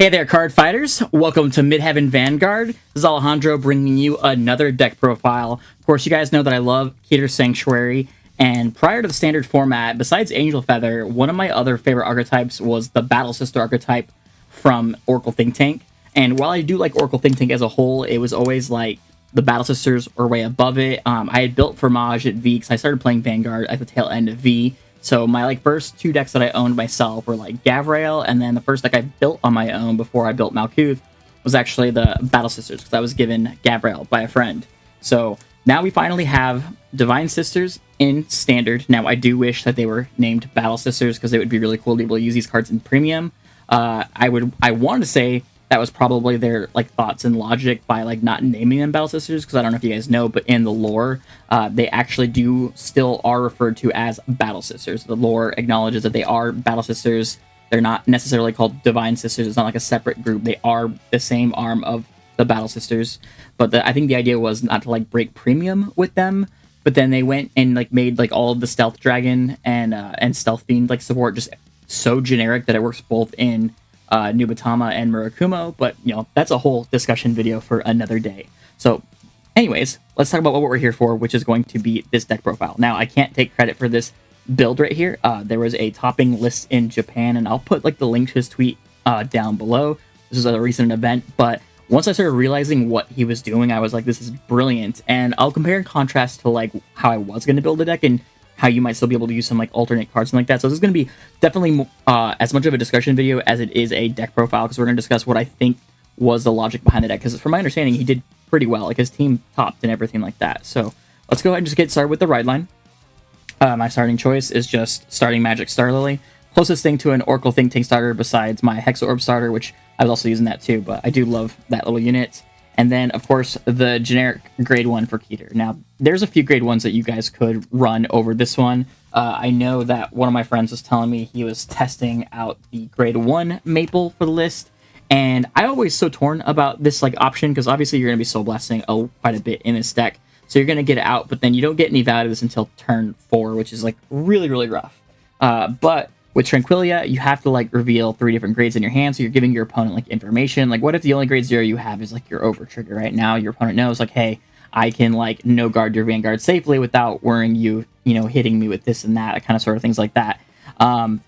Hey there, card fighters! Welcome to Midheaven Vanguard. This is Alejandro bringing you another deck profile. Of course, you guys know that I love Keter's Sanctuary, and prior to the standard format, besides Angel Feather, one of my other favorite archetypes was the Battle Sister archetype from Oracle Think Tank. And while I do like Oracle Think Tank as a whole, it was always like the Battle Sisters were way above it. I had built Fromage at V because I started playing Vanguard at the tail end of V. So my first two decks that I owned myself were like Gavrail, and then the first deck I built on my own before I built Malkuth was actually the Battle Sisters, because I was given Gavrail by a friend. So now we finally have Divine Sisters in Standard. Now I do wish that they were named Battle Sisters, because it would be really cool to be able to use these cards in Premium. I wanted to say that was probably their thoughts and logic by not naming them Battle Sisters, because I don't know if you guys know, but in the lore, they actually still are referred to as Battle Sisters. The lore acknowledges that they are Battle Sisters. They're not necessarily called Divine Sisters. It's not like a separate group. They are the same arm of the Battle Sisters. But I think the idea was not to break Premium with them. But then they went and made all of the Stealth Dragon and Stealth Fiend support just so generic that it works both in Nubatama and Murakumo, but that's a whole discussion video for another day. So anyways, let's talk about what we're here for, which is going to be this deck profile. Now, I can't take credit for this build right here. There was a topping list in Japan, and I'll put the link to his tweet down below. This is a recent event, but once I started realizing what he was doing, I was like, this is brilliant. And I'll compare and contrast to how I was going to build a deck and how you might still be able to use some alternate cards and that. So this is going to be definitely as much of a discussion video as it is a deck profile, because we're going to discuss what I think was the logic behind the deck, because from my understanding, he did pretty well. His team topped and everything like that. So let's go ahead and just get started with the ride line. My starting choice is just starting Magic Star Lily. Closest thing to an Oracle Think Tank starter besides my Hexa Orb starter, which I was also using that too, but I do love that little unit. And then, of course, the generic grade 1 for Keter. Now, there's a few grade 1s that you guys could run over this one. I know that one of my friends was telling me he was testing out the grade 1 Maple for the list. And I always so torn about this option, because obviously you're going to be Soul Blasting quite a bit in this deck. So you're going to get it out, but then you don't get any value of this until turn 4, which is really, really rough. But with Tranquilia, you have to reveal 3 different grades in your hand, so you're giving your opponent information. What if the only grade 0 you have is your over trigger? Right now, your opponent knows hey, I can no guard your Vanguard safely without worrying you hitting me with this and that, kind of sort of things like that.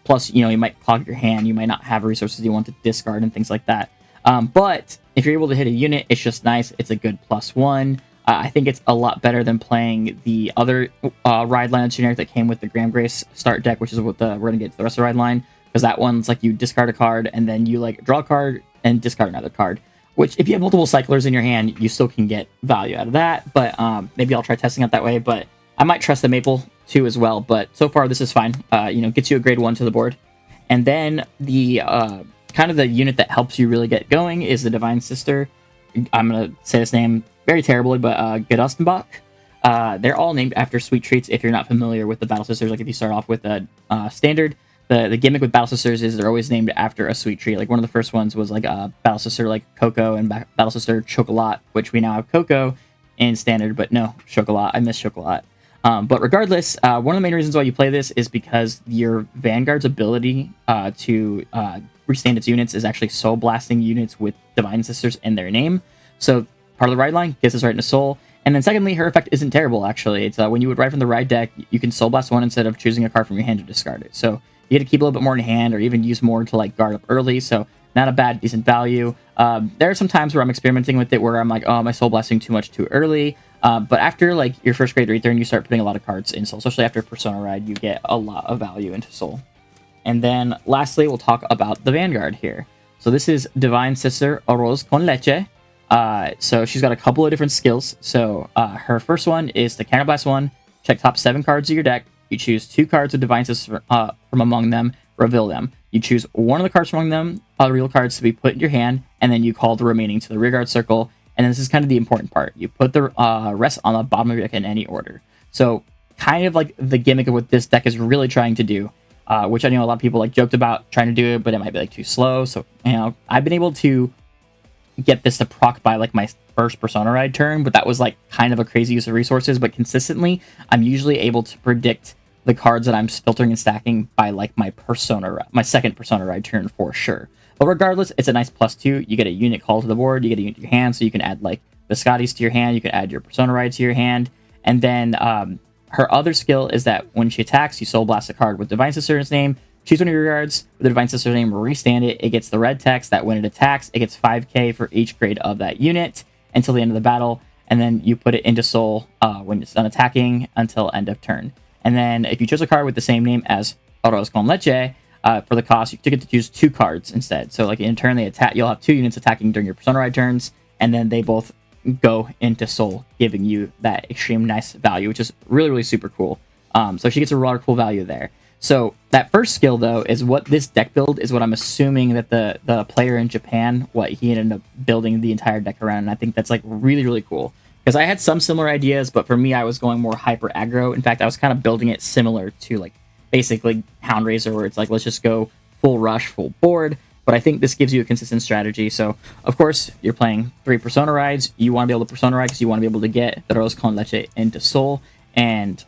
Plus, you might clog your hand, you might not have resources you want to discard and things like that. But if you're able to hit a unit, it's just nice. It's a good +1. I think it's a lot better than playing the other ride line generic that came with the Graham Grace start deck, which is what we're going to get to the rest of the ride line, because that one's you discard a card, and then you draw a card and discard another card, which if you have multiple cyclers in your hand, you still can get value out of that, but maybe I'll try testing it that way, but I might trust the Maple too as well, but so far this is fine. Gets you a grade 1 to the board. And then the kind of the unit that helps you really get going is the Divine Sister. I'm going to say this name very terribly, but Gedostenbach. They're all named after sweet treats if you're not familiar with the Battle Sisters. If you start off with a standard, the gimmick with Battle Sisters is they're always named after a sweet treat. One of the first ones was Battle Sister Cocoa and Battle Sister Chocolat, which we now have Cocoa in standard, but no, Chocolat. I miss Chocolat. But regardless, one of the main reasons why you play this is because your Vanguard's ability to restand its units is actually Soul Blasting units with Divine Sisters in their name. So part of the ride line gets us right into Soul. And then secondly, her effect isn't terrible, actually. It's when you would ride from the ride deck, you can Soul Blast one instead of choosing a card from your hand to discard it. So you get to keep a little bit more in hand, or even use more to guard up early. So not a bad, decent value. There are some times where I'm experimenting with it where I'm oh, am I Soul Blasting too much too early? But after your first grade return, you start putting a lot of cards in Soul, especially after Persona Ride, you get a lot of value into Soul. And then lastly, we'll talk about the Vanguard here. So this is Divine Sister Arrozconleche. So she's got a couple of different skills. So her first one is to Counterblast 1, check top 7 cards of your deck. You choose 2 cards of Divine Sister from among them, reveal them. You choose one of the cards from among them, real cards to be put in your hand, and then you call the remaining to the rearguard circle. And this is kind of the important part. You put the rest on the bottom of your deck in any order. So kind of the gimmick of what this deck is really trying to do, which I know a lot of people joked about trying to do it, but it might be too slow. So, I've been able to get this to proc by my first Persona Ride turn, but that was kind of a crazy use of resources. But consistently, I'm usually able to predict the cards that I'm filtering and stacking by my second Persona Ride turn for sure. But regardless, it's a nice +2. You get a unit call to the board, you get a unit to your hand, so you can add like Biscottis to your hand, you can add your Persona Ride to your hand, and then her other skill is that when she attacks, you Soul Blast a card with Divine Sister's name, choose one of your cards with the Divine Sister's name, restand it, it gets the red text that when it attacks, it gets 5k for each grade of that unit until the end of the battle, and then you put it into Soul when it's done attacking until end of turn. And then if you choose a card with the same name as Arrozconleche, for the cost, you get to choose 2 cards instead. So like in turn, they attack. You'll have 2 units attacking during your Persona Ride turns, and then they both go into Soul, giving you that extreme nice value, which is really, really super cool. So she gets a lot of cool value there. So that first skill, though, is what this deck build is what I'm assuming that the player in Japan, what he ended up building the entire deck around. And I think that's like really, really cool. Because I had some similar ideas, but for me, I was going more hyper aggro. In fact, I was kind of building it similar to like basically Hound Razor, where it's like, let's just go full rush, full board. But I think this gives you a consistent strategy. So, of course, you're playing 3 Persona Rides. You want to be able to Persona Ride because you want to be able to get the Arrozconleche into Soul. And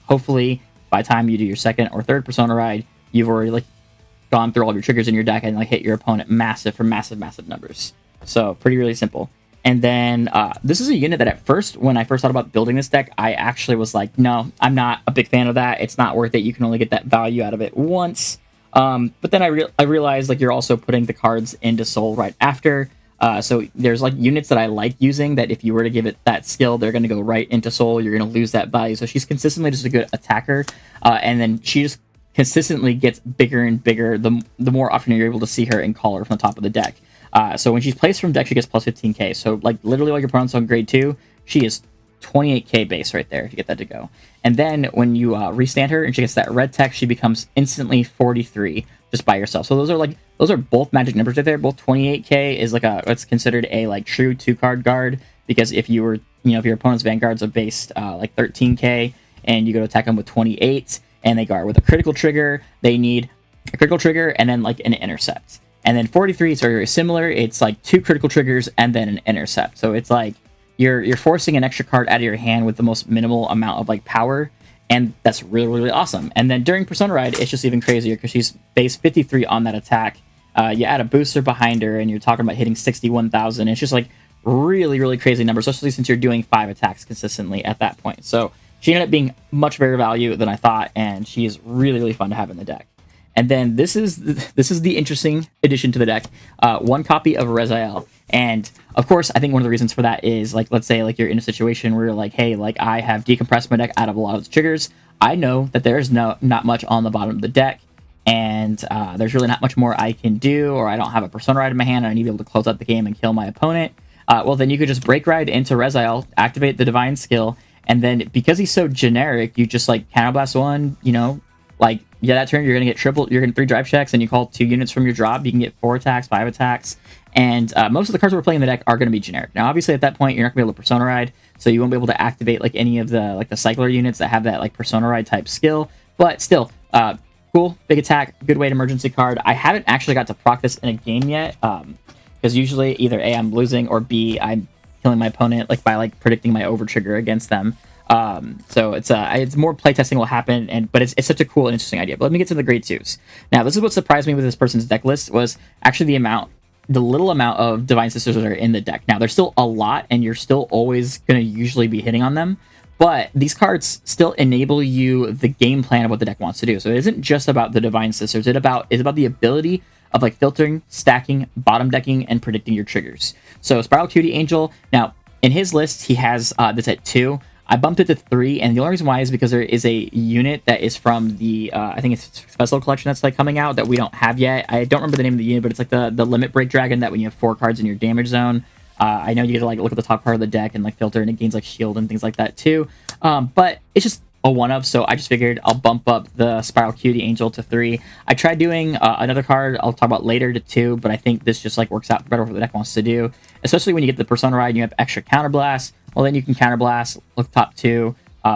hopefully, by the time you do your 2nd or 3rd Persona Ride, you've already like gone through all of your triggers in your deck and like hit your opponent massive for massive, massive numbers. So, pretty really simple. And then this is a unit that at first, when I first thought about building this deck, I actually was like, no, I'm not a big fan of that. It's not worth it. You can only get that value out of it once. But then I realized like you're also putting the cards into Soul right after. So there's like units that I like using that if you were to give it that skill, they're going to go right into Soul. You're going to lose that value. So she's consistently just a good attacker. And then she just consistently gets bigger and bigger the more often you're able to see her and call her from the top of the deck. So when she's placed from deck, she gets plus 15k. So like literally while your opponent's on grade 2, she is 28k base right there to get that to go. And then when you restand her and she gets that red text, she becomes instantly 43 just by herself. So those are both magic numbers right there. Both 28k is like what's considered a like true 2-card guard, because if you were, if your opponent's Vanguards are based like 13k and you go to attack them with 28 and they guard with a critical trigger, they need a critical trigger and then like an intercept. And then 43 is very, very similar. It's like 2 critical triggers and then an intercept. So it's like you're forcing an extra card out of your hand with the most minimal amount of like power, and that's really, really awesome. And then during Persona Ride, it's just even crazier because she's base 53 on that attack. You add a booster behind her, and you're talking about hitting 61,000. It's just like really, really crazy numbers, especially since you're doing 5 attacks consistently at that point. So she ended up being much better value than I thought, and she is really, really fun to have in the deck. And then this is the interesting addition to the deck. 1 copy of Rezael. And of course, I think one of the reasons for that is like, let's say like you're in a situation where you're like, hey, like I have decompressed my deck out of a lot of its triggers. I know that there's not much on the bottom of the deck, and there's really not much more I can do, or I don't have a Persona Ride in my hand and I need to be able to close out the game and kill my opponent. Well, then you could just break ride into Rezael, activate the Divine skill, and then because he's so generic, you just like counterblast 1, like, yeah, that turn you're going to get triple, you're going to 3 drive checks, and you call 2 units from your drop. You can get 4 attacks, 5 attacks, and most of the cards we're playing in the deck are going to be generic. Now, obviously, at that point, you're not going to be able to Persona Ride, so you won't be able to activate like any of the like the Cycler units that have that like Persona Ride type skill. But still, cool, big attack, good weight emergency card. I haven't actually got to proc this in a game yet, because usually either A, I'm losing, or B, I'm killing my opponent like by like predicting my over trigger against them. So it's more playtesting will happen, but it's such a cool and interesting idea. But let me get to the grade 2s. Now, this is what surprised me with this person's deck list was actually the little amount of Divine Sisters that are in the deck. Now, there's still a lot, and you're still always going to usually be hitting on them, but these cards still enable you the game plan of what the deck wants to do. So it isn't just about the Divine Sisters. It's about the ability of like filtering, stacking, bottom decking, and predicting your triggers. So Spiral Cutie Angel, now in his list, he has this at 2. I bumped it to 3, and the only reason why is because there is a unit that is from the, I think it's Special Collection that's like coming out that we don't have yet. I don't remember the name of the unit, but it's like the Limit Break Dragon that when you have 4 cards in your damage zone, I know you get to like look at the top part of the deck and like filter, and it gains like shield and things like that too. But it's just a one-of, so I just figured I'll bump up the Spiral Cutie Angel to 3. I tried doing another card I'll talk about later to 2, but I think this just like works out better for what the deck wants to do, especially when you get the Persona Ride and you have extra counterblast. Well, then you can counterblast, look top 2,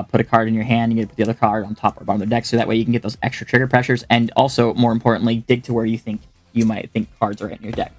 put a card in your hand, you get to put the other card on top or bottom of the deck, so that way you can get those extra trigger pressures, and also, more importantly, dig to where you might think cards are in your deck.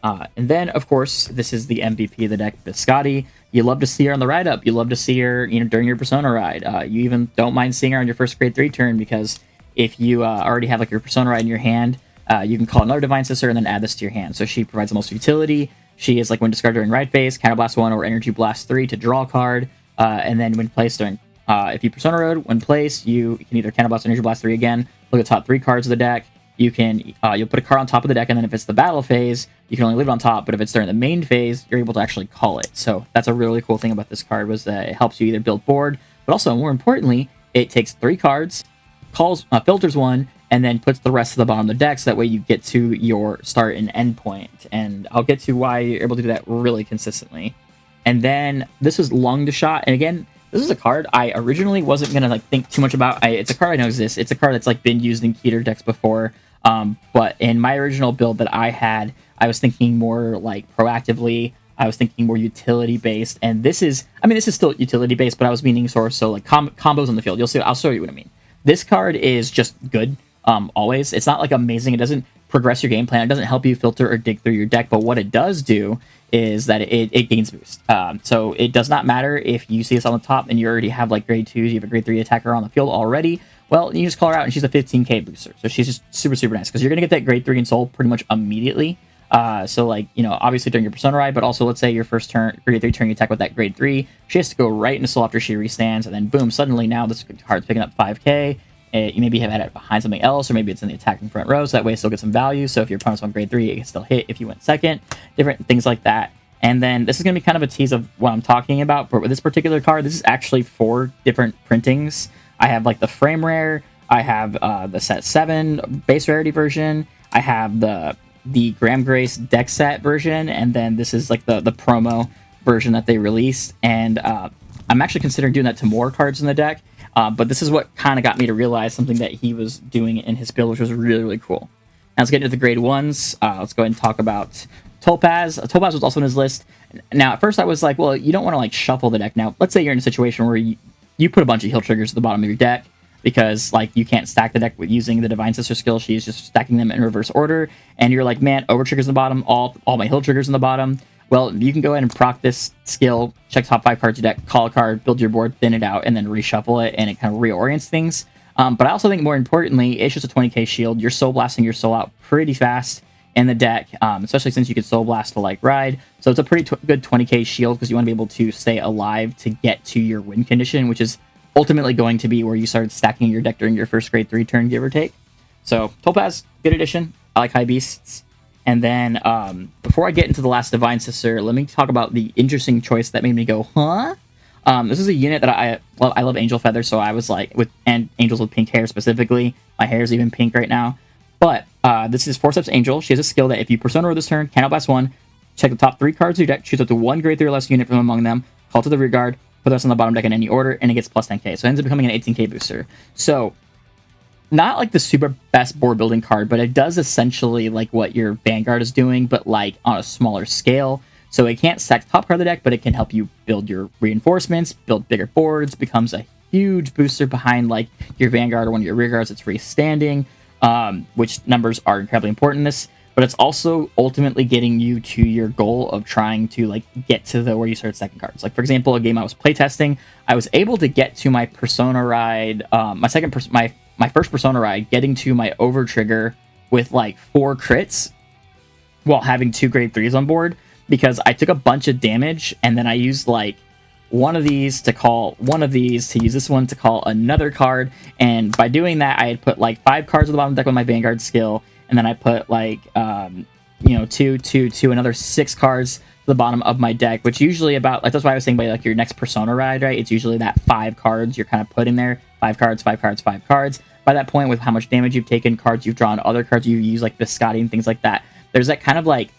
And then, of course, this is the MVP of the deck, Biscotti. You love to see her on the ride-up. You love to see her, during your Persona Ride. You even don't mind seeing her on your first grade 3 turn, because if you already have like your Persona Ride in your hand, you can call another Divine Sister and then add this to your hand. So she provides the most utility. She is like when discarded during ride phase, Counterblast 1 or Energy Blast 3 to draw a card. And then when placed during, if you Persona Road, when placed, you can either Counterblast or Energy Blast 3 again, look at the top 3 cards of the deck. You can, you'll put a card on top of the deck, and then if it's the battle phase, you can only leave it on top, but if it's during the main phase, you're able to actually call it. So that's a really cool thing about this card, was that it helps you either build board, but also, more importantly, it takes 3 cards, filters 1, and then puts the rest of the bottom of the deck, so that way you get to your start and end point. And I'll get to why you're able to do that really consistently. And then this is Long to Shot, and again, this is a card I originally wasn't gonna like think too much about. It's a card I know exists. It's a card that's like been used in Keter decks before. But in my original build that I had, I was thinking more like proactively. I was thinking more utility based, and this is, I mean, this is still utility based, but I was meaning so like combos on the field. You'll see. I'll show you what I mean. This card is just good. Always. It's not like amazing. It doesn't progress your game plan. It doesn't help you filter or dig through your deck. But what it does do is that it gains boost. So it does not matter if you see this on the top and you already have like grade 2s, you have a grade 3 attacker on the field already. Well, you just call her out and she's a 15k booster. So she's just super, super nice because you're going to get that grade 3 in soul pretty much immediately. So like, you know, obviously during your Persona ride, but also let's say your first turn, grade 3 turn, you attack with that grade 3. She has to go right into soul after she restands, and then boom, suddenly now this card's picking up 5k. You maybe have had it behind something else, or maybe it's in the attacking front row, so that way it still gets some value. So if your opponent's on grade 3, it can still hit if you went second, different things like that. And then this is going to be kind of a tease of what I'm talking about, but with this particular card, this is actually 4 different printings. I have like the frame rare, I have the set 7 base rarity version, I have the Graham Grace deck set version, and then this is like the promo version that they released. And I'm actually considering doing that to more cards in the deck. But this is what kind of got me to realize something that he was doing in his build, which was really, really cool. Now let's get into the grade 1s. Let's go ahead and talk about Topaz. Topaz was also on his list. Now, at first I was like, well, you don't want to like shuffle the deck. Now, let's say you're in a situation where you put a bunch of heal triggers at the bottom of your deck because like you can't stack the deck with using the Divine Sister skill. She's just stacking them in reverse order. And you're like, man, over triggers in the bottom, all my heal triggers in the bottom. Well, you can go ahead and proc this skill, check top 5 cards of your deck, call a card, build your board, thin it out, and then reshuffle it, and it kind of reorients things. But I also think more importantly, it's just a 20k shield. You're soul blasting your soul out pretty fast in the deck, especially since you can soul blast to like ride. So it's a pretty good 20k shield because you want to be able to stay alive to get to your win condition, which is ultimately going to be where you start stacking your deck during your first grade 3 turn, give or take. So Topaz, good addition. I like high beasts. And then, before I get into the last Divine Sister, let me talk about the interesting choice that made me go, huh? This is a unit that I love Angel Feather, so I was like, and angels with pink hair specifically. My hair is even pink right now. But this is Forceps Angel. She has a skill that if you Persona Roll this turn, Counterblast 1, check the top 3 cards of your deck, choose up to 1 grade 3 or less unit from among them, call to the rear guard, put this on the bottom deck in any order, and it gets plus 10k. So it ends up becoming an 18k booster. So not like the super best board building card, but it does essentially like what your Vanguard is doing, but like on a smaller scale. So it can't stack the top card of the deck, but it can help you build your reinforcements, build bigger boards, becomes a huge booster behind like your Vanguard or one of your rear guards that's freestanding, which numbers are incredibly important in this. But it's also ultimately getting you to your goal of trying to like get to the where you start stacking cards. Like for example, a game I was playtesting, I was able to get to my Persona ride, my first Persona ride, getting to my over trigger with like 4 crits while having 2 grade 3s on board, because I took a bunch of damage and then I used like one of these to call one of these, to use this one to call another card. And by doing that, I had put like 5 cards at the bottom of the deck with my Vanguard skill, and then I put like, you know, 2, another 6 cards to the bottom of my deck, which usually about, like, that's why I was saying by like your next Persona ride, right? It's usually that 5 cards you're kind of putting there. 5 cards, 5 cards, 5 cards. By that point, with how much damage you've taken, cards you've drawn, other cards you use like Biscotti and things like that, there's that kind of like,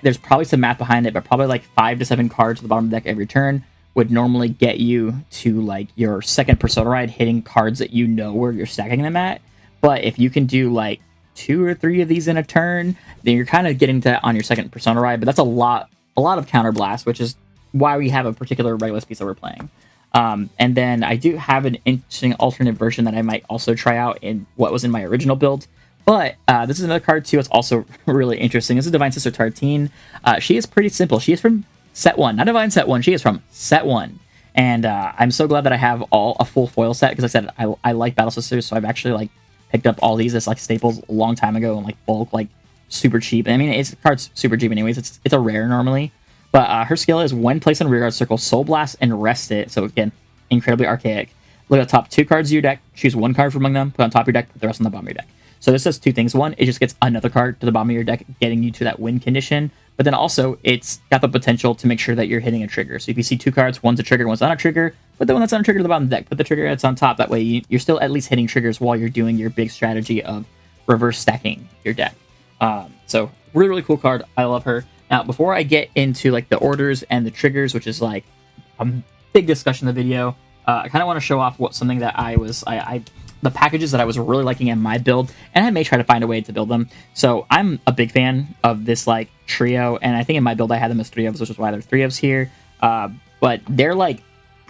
there's probably some math behind it, but probably like 5 to 7 cards at the bottom of the deck every turn would normally get you to like your second Persona ride hitting cards that you know where you're stacking them at. But if you can do like 2 or 3 of these in a turn, then you're kind of getting to that on your second Persona ride. But that's a lot of counterblast, which is why we have a particular regular piece that we're playing. And then I do have an interesting alternate version that I might also try out in what was in my original build. But this is another card too. It's also really interesting. This is Divine Sister Tartine. She is pretty simple. She is from set 1, not Divine set 1. She is from set 1. And I'm so glad that I have a full foil set, because like I said, I like Battle Sisters, so I've actually like picked up all these as like staples a long time ago in like bulk, like super cheap. I mean, it's the card's super cheap anyways. It's a rare normally, but her skill is when placed in a rearguard circle, Soul Blast and rest it. So again, incredibly archaic. Look at the top 2 cards of your deck, choose 1 card from among them, put on top of your deck, put the rest on the bottom of your deck. So this does 2 things. One, it just gets another card to the bottom of your deck, getting you to that win condition. But then also, it's got the potential to make sure that you're hitting a trigger. So if you see 2 cards, one's a trigger, one's not a trigger, put the one that's on a trigger to the bottom of the deck, put the trigger that's on top. That way you're still at least hitting triggers while you're doing your big strategy of reverse stacking your deck. So really, really cool card. I love her. Now, before I get into like the orders and the triggers, which is like a big discussion in the video, I kind of want to show off something that the packages that I was really liking in my build, and I may try to find a way to build them. So I'm a big fan of this like trio, and I think in my build I had them as 3 ofs, which is why there are 3 ofs here. But they're like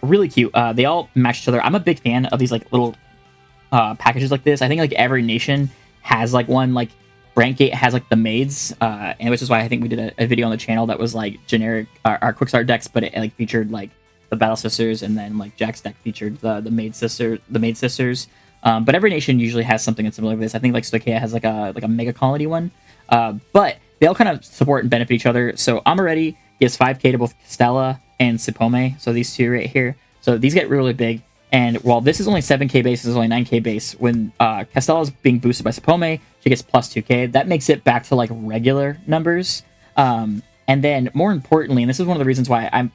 really cute. They all match each other. I'm a big fan of these like little packages like this. I think like every nation has like one. Like Brandgate has like the maids, and which is why I think we did a video on the channel that was like generic our quick start decks, but it like featured like the Battle Sisters, and then like Jack's deck featured the maid sisters. But every nation usually has something similar to this. I think like Stoicheia has like a mega colony one. But they all kind of support and benefit each other. So Amaretti gives 5k to both Castella and Sipome. So these 2 right here. So these get really big. And while this is only 7k base, this is only 9k base. When Castella is being boosted by Sipome, she gets plus 2k. That makes it back to like regular numbers. And then more importantly, and this is one of the reasons why I'm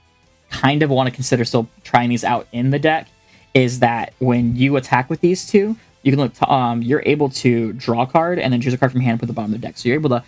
kind of want to consider still trying these out in the deck, is that when you attack with these 2, you can look you're able to draw a card and then choose a card from hand and put the bottom of the deck. So you're able to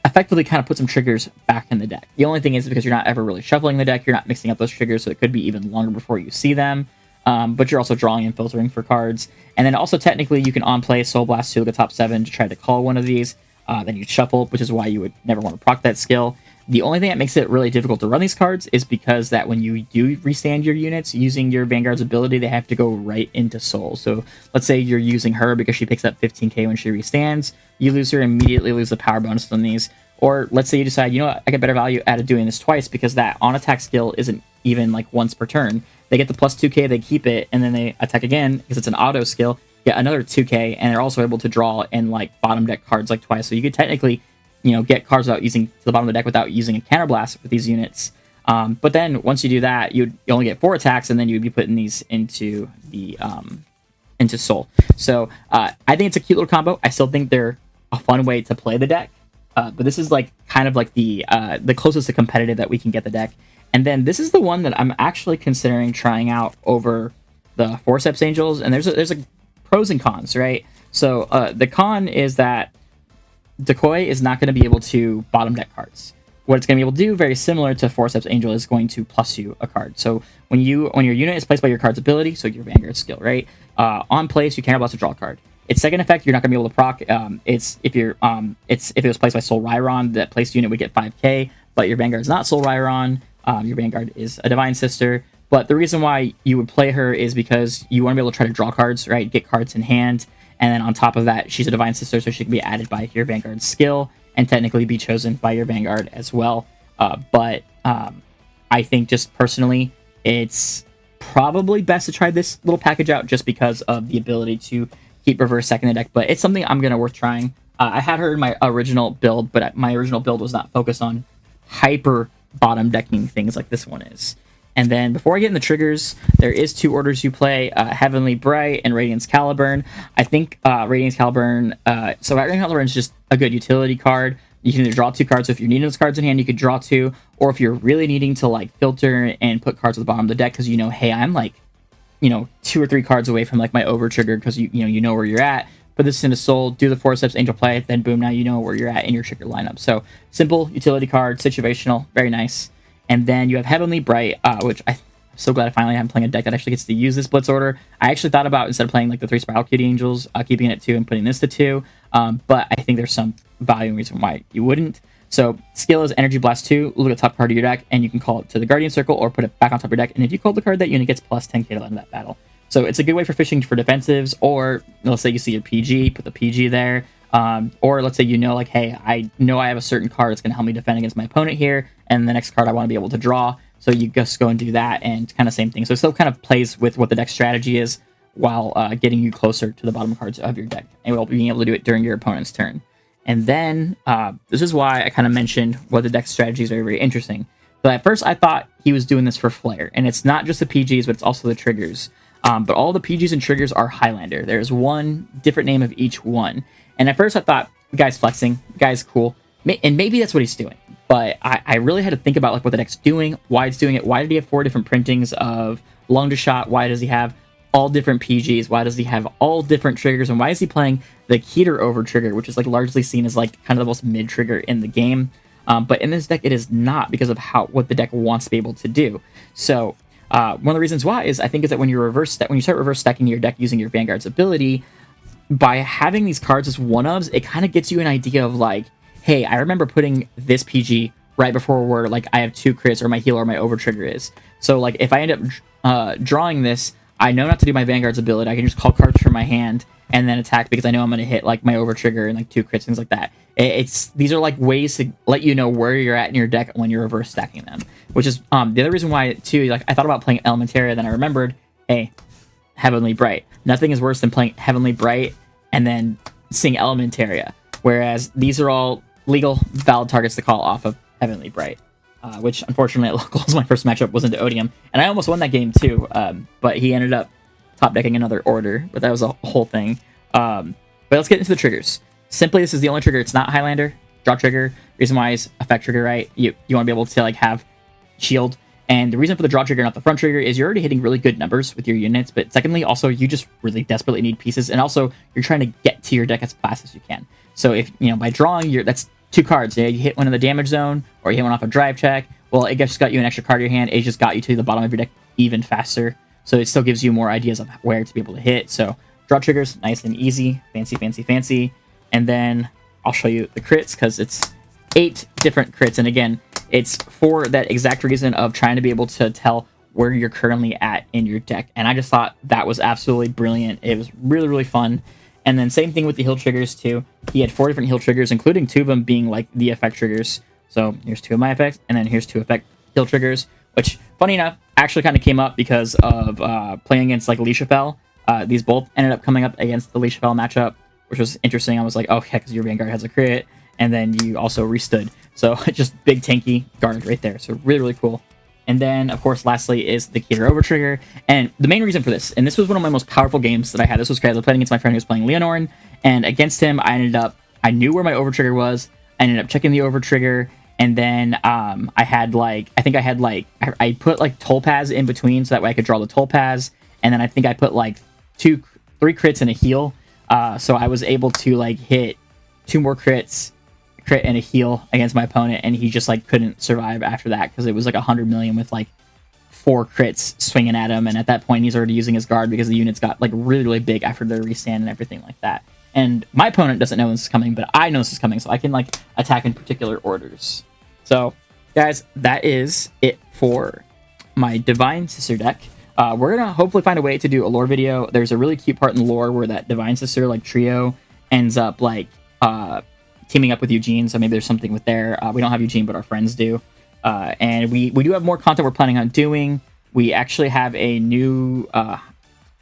effectively kind of put some triggers back in the deck. The only thing is because you're not ever really shuffling the deck, you're not mixing up those triggers, so it could be even longer before you see them. But you're also drawing and filtering for cards. And then also technically you can on-play Soul Blast 2 to the top 7 to try to call one of these. Then you shuffle, which is why you would never want to proc that skill. The only thing that makes it really difficult to run these cards is because that when you do restand your units using your Vanguard's ability, they have to go right into Soul. So let's say you're using her because she picks up 15k when she restands. You lose her, immediately lose the power bonus from these. Or let's say you decide, you know what, I get better value out of doing this twice because that on-attack skill isn't even like once per turn. They get the plus 2k, they keep it, and then they attack again because it's an auto skill, get another 2k, and they're also able to draw and like bottom deck cards like twice. So you could technically, you know, get cards without using to the bottom of the deck without using a counterblast with these units. But then once you do that, you only get 4 attacks, and then you'd be putting these into the into Soul. So I think it's a cute little combo. I still think they're a fun way to play the deck. But this is like kind of like the closest to competitive that we can get the deck. And then this is the one that I'm actually considering trying out over the Forceps Angels. And there's a pros and cons, right? So the con is that Decoy is not going to be able to bottom deck cards. What it's going to be able to do, very similar to Forceps Angel, is going to plus you a card. So when your unit is placed by your card's ability, so your Vanguard skill, right? On place, you counterblast to draw a card. Its second effect, you're not going to be able to proc. If it was placed by Soul Rhyron, that placed unit would get 5k, but your Vanguard's not Soul Rhyron. Your Vanguard is a Divine Sister. But the reason why you would play her is because you want to be able to try to draw cards, right? Get cards in hand. And then on top of that, she's a Divine Sister, so she can be added by your Vanguard skill and technically be chosen by your Vanguard as well. But I think just personally, it's probably best to try this little package out just because of the ability to keep reverse second the deck. But it's something I'm going to worth trying. I had her in my original build, but my original build was not focused on hyper bottom decking things like this one is. And then before I get into triggers, there is 2 orders you play, Heavenly Bright and Radiance Caliburn. I think Radiance Caliburn, so Radiance Caliburn is just a good utility card. You can either draw 2 cards, so if you're needing those cards in hand, you could draw 2, or if you're really needing to like filter and put cards at the bottom of the deck because you know, hey, I'm like, you know, 2 or 3 cards away from like my over trigger because you know where you're at. Put this into Soul, do the Forceps Angel play, then boom, now you know where you're at in your trigger lineup. So simple utility card, situational, very nice. And then you have Heavenly Bright, which I'm so glad I finally am playing a deck that actually gets to use this Blitz order. I actually thought about, instead of playing like the 3 Spiral Cutie Angels, keeping it at 2 and putting this to 2. But I think there's some value and reason why you wouldn't. So skill is Energy Blast 2, look at the top card of your deck, and you can call it to the Guardian Circle or put it back on top of your deck. And if you call the card, that unit gets plus 10k to end that battle. So it's a good way for fishing for defensives, or let's say you see your PG, put the PG there. Or let's say you know, like, hey, I know I have a certain card that's going to help me defend against my opponent here, and the next card I want to be able to draw. So you just go and do that, and kind of same thing. So it still kind of plays with what the deck strategy is, while getting you closer to the bottom cards of your deck, and while being able to do it during your opponent's turn. And then this is why I kind of mentioned what the deck strategies are very interesting. But at first I thought he was doing this for flair, and it's not just the PGs, but it's also the triggers. But all the PGs and triggers are Highlander. There's one different name of each one. And at first I thought, the guy's flexing, the guy's cool, and maybe that's what he's doing. But I really had to think about like what the deck's doing, why it's doing it. Why did he have 4 different printings of Lung to Shot? Why does he have all different PGs? Why does he have all different triggers? And why is he playing the Keter over trigger, which is like largely seen as like kind of the most mid trigger in the game? But in this deck, it is not, because of what the deck wants to be able to do. So one of the reasons why is I think is that when you start reverse stacking your deck using your Vanguard's ability, by having these cards as one-ofs, it kind of gets you an idea of like, hey, I remember putting this PG right before where like I have 2 crits or my heal or my over trigger is. So like if I end up drawing this, I know not to do my Vanguard's ability. I can just call cards from my hand and then attack because I know I'm going to hit like my over trigger and like 2 crits, things like that. These are like ways to let you know where you're at in your deck when you're reverse stacking them, which is the other reason why too. Like I thought about playing Elementaria, then I remembered, hey, Heavenly Bright. Nothing is worse than playing Heavenly Bright and then seeing Elementaria. Whereas these are all legal, valid targets to call off of Heavenly Bright. Which unfortunately at locals my first matchup was into Odium, and I almost won that game too. But he ended up top decking another order, but that was a whole thing. But let's get into the triggers. Simply, this is the only trigger. It's not Highlander. Draw trigger. Reason why is effect trigger, right? You want to be able to like have shield. And the reason for the draw trigger, not the front trigger, is you're already hitting really good numbers with your units. But secondly, also you just really desperately need pieces, and also you're trying to get to your deck as fast as you can. So if by drawing that's 2 cards. You hit one in the damage zone, or you hit one off a drive check. Well, it just got you an extra card in your hand. It just got you to the bottom of your deck even faster. So it still gives you more ideas of where to be able to hit. So draw triggers, nice and easy, fancy, fancy, fancy. And then I'll show you the crits because it's 8 different crits. And again, it's for that exact reason of trying to be able to tell where you're currently at in your deck. And I just thought that was absolutely brilliant. It was really, really fun. And then same thing with the heal triggers too. He had 4 different heal triggers, including 2 of them being like the effect triggers. So here's 2 of my effects, and then here's 2 effect heal triggers, which, funny enough, actually kind of came up because of playing against like Alicia Fell. These both ended up coming up against the Alicia Fell matchup, which was interesting. I was like, oh, yeah, because your Vanguard has a crit, and then you also restood. So just big tanky guard right there. So really, really cool. And then, of course, lastly is the Keter over trigger. And the main reason for this, and this was one of my most powerful games that I had. This was because I was playing against my friend who was playing Leonorn, and against him, I knew where my over trigger was. I ended up checking the over trigger, and then I put like Topaz in between so that way I could draw the Topaz, and then I think I put like 3 crits and a heal. So I was able to like hit 2 more crits, crit and a heal against my opponent, and he just like couldn't survive after that because it was like 100 million with like 4 crits swinging at him, and at that point he's already using his guard because the units got like really, really big after their restand and everything like that. And my opponent doesn't know this is coming, but I know this is coming, so I can like attack in particular orders. So guys, that is it for my Divine Sister deck. We're gonna hopefully find a way to do a lore video. There's a really cute part in the lore where that Divine Sister like trio ends up like teaming up with Eugene, so maybe there's something with there. We don't have Eugene, but our friends do. And we do have more content we're planning on doing. We actually have a new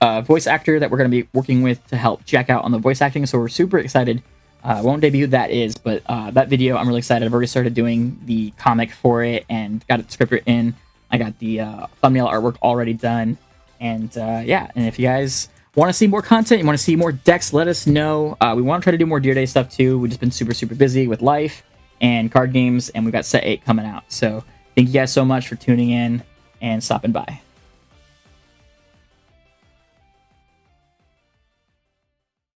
voice actor that we're going to be working with to help Jack out on the voice acting, so we're super excited. Won't debut who that is, but that video I'm really excited. I've already started doing the comic for it and got it script written. I got the thumbnail artwork already done. And yeah, and if you guys want to see more content, you want to see more decks, let us know. We want to try to do more Deer Day stuff too. We've just been super, super busy with life and card games, and we've got set 8 coming out. So thank you guys so much for tuning in and stopping by.